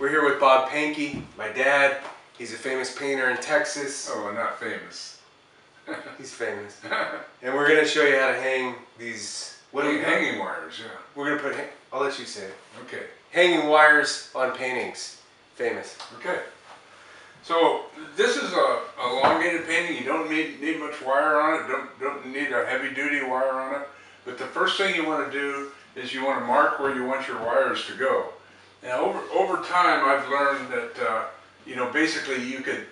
We're here with Bob Pankey, my dad. He's a famous painter in Texas. Oh, I'm not famous. He's famous. And we're gonna show you how to hang these. What are you hanging wires? Yeah. We're gonna put. I'll let you say it. Okay. Hanging wires on paintings. Famous. Okay. So this is a elongated painting. You don't need much wire on it. Don't need a heavy duty wire on it. But the first thing you want to do is you want to mark where you want your wires to go. Now over time I've learned that you know, basically you can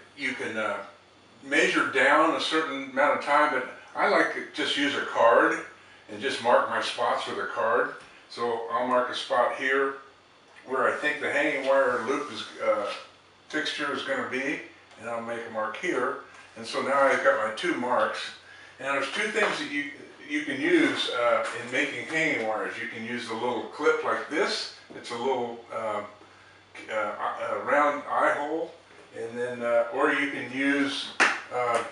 measure down a certain amount of time, but I like to just use a card and just mark my spots with a card. So I'll mark a spot here where I think the hanging wire loop is fixture is going to be, and I'll make a mark here. And so now I've got my two marks. And there's two things that you can use in making hanging wires. You can use a little clip like this. It's a little round eye hole, and then or you can use a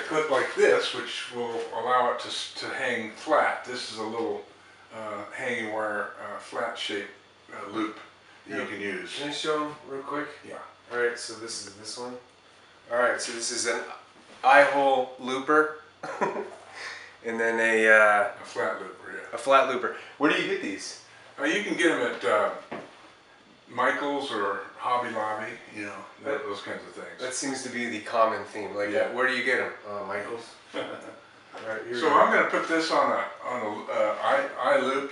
clip like this, which will allow it to hang flat. This is a little hanging wire flat shape loop that you can use. Can you show them real quick? Yeah. Alright, so this is this one. Alright, so this is an eye hole looper. And then a flat looper, yeah. A flat looper. Where do you get these? You can get them at Michael's or Hobby Lobby, you know, those kinds of things. That seems to be the common theme. Like, yeah. Where do you get them? Michael's. Alright, here so I'm going to put this on a eye loop,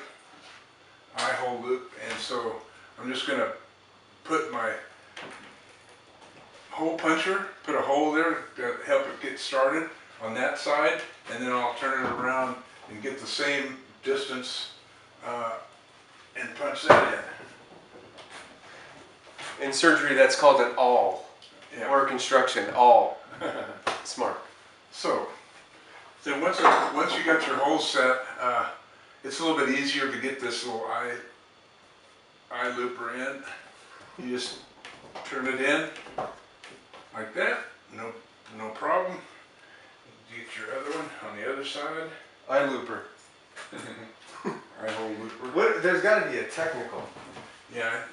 eye hole loop, and so I'm just going to put my hole puncher, put a hole there to help it get started on that side, and then I'll turn it around and get the same distance and punch that in. In surgery, that's called an awl. Yeah. Or construction, awl. Smart. So then once you got your hole set, it's a little bit easier to get this little eye looper in. You just turn it in like that. No problem. Get your other one on the other side. Eye looper. Eye hole looper. There's got to be a technical. Yeah,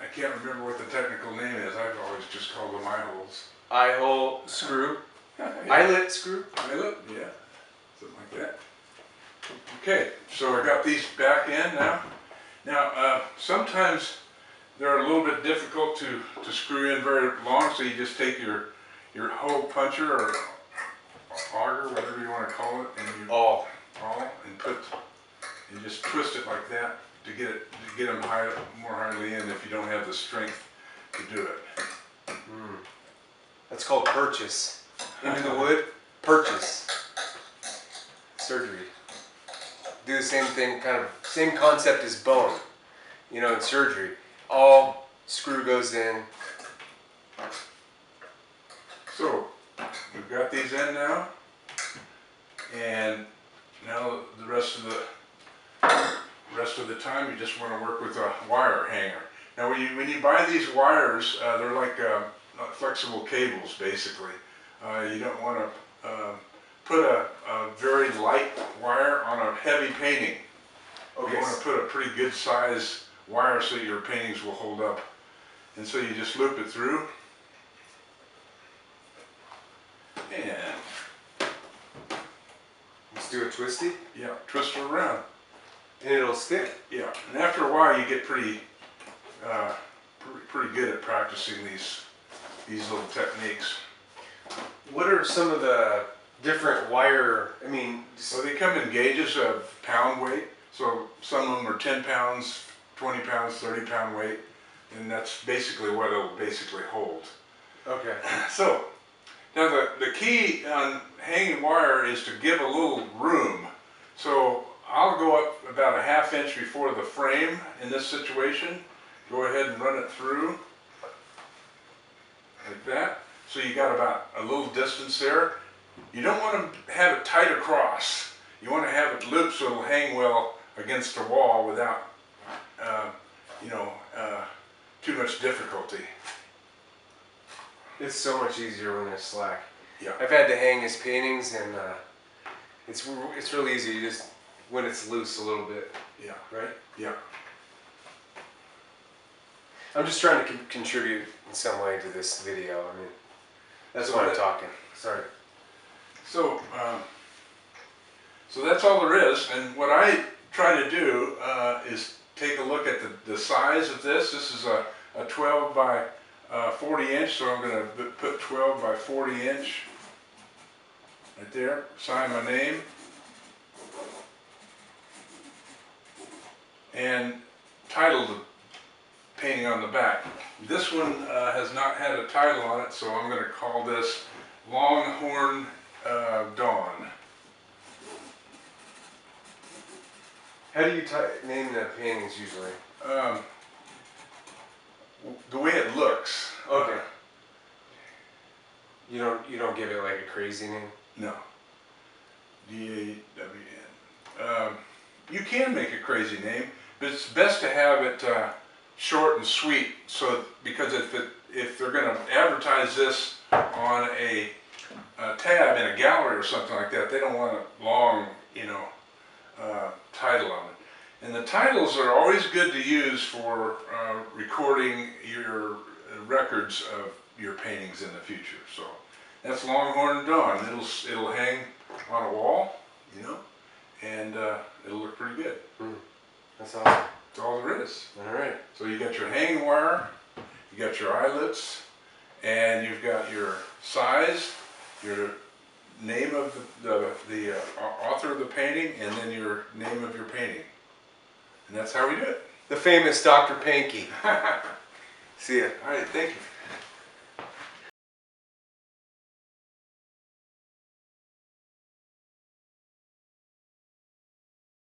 I can't remember what the technical name is. I've always just called them eye holes. Eye hole screw. Yeah. Eyelet screw. Eyelet, yeah, something like that. Okay, so I got these back in now. Now, sometimes they're a little bit difficult to screw in very long, so you just take your hole puncher or auger, whatever you want to call it, and you awl, and just twist it like that to get them more highly in if you don't have the strength to do it. That's called purchase. Into the wood, purchase. Surgery. Do the same thing, kind of same concept as bone. You know, in surgery, all screw goes in. So we've got these in now, and now the rest of the time you just want to work with a wire hanger. Now when you buy these wires, they're like flexible cables basically. You don't want to put a very light wire on a heavy painting. Okay. You want to put a pretty good size wire so your paintings will hold up. And so you just loop it through. And let's do a twisty. Yeah, twist it around. And it'll stick. Yeah, and after a while you get pretty good at practicing these little techniques. What are some of the different wire? I mean, well, they come in gauges of pound weight. So some of them are 10 pounds, 20 pounds, 30 pound weight, and that's basically what it'll basically hold. Okay. So now the key on hanging wire is to give a little room. So I'll go up about a ½ inch before the frame in this situation. Go ahead and run it through like that. So you got about a little distance there. You don't want to have it tight across. You want to have it looped so it'll hang well against the wall without too much difficulty. It's so much easier when they're slack. Yeah. I've had to hang his paintings, and it's really easy. You just when it's loose a little bit. Yeah. Right? Yeah. I'm just trying to contribute in some way to this video. I mean, that's why I'm talking. Sorry. So, so that's all there is. And what I try to do is take a look at the size of this. This is a 12 by 40 inch, so I'm going to put 12 by 40 inch right there. Sign my name. And title the painting on the back. This one has not had a title on it, so I'm going to call this Longhorn Dawn. How do you name the paintings usually? The way it looks. Okay. You don't give it like a crazy name? No. D-A-W-N. You can make a crazy name, but it's best to have it short and sweet. So because if they're going to advertise this on a tab in a gallery or something like that, they don't want a long, title on it. And the titles are always good to use for recording your records of your paintings in the future. So that's Longhorn Dawn. It'll hang on a wall, and it'll look pretty good. That's awesome. That's all there is. All right. So you got your hanging wire, you got your eyelets, and you've got your size, your name of the author of the painting, and then your name of your painting. And that's how we do it. The famous Dr. Pankey. See ya. All right, thank you.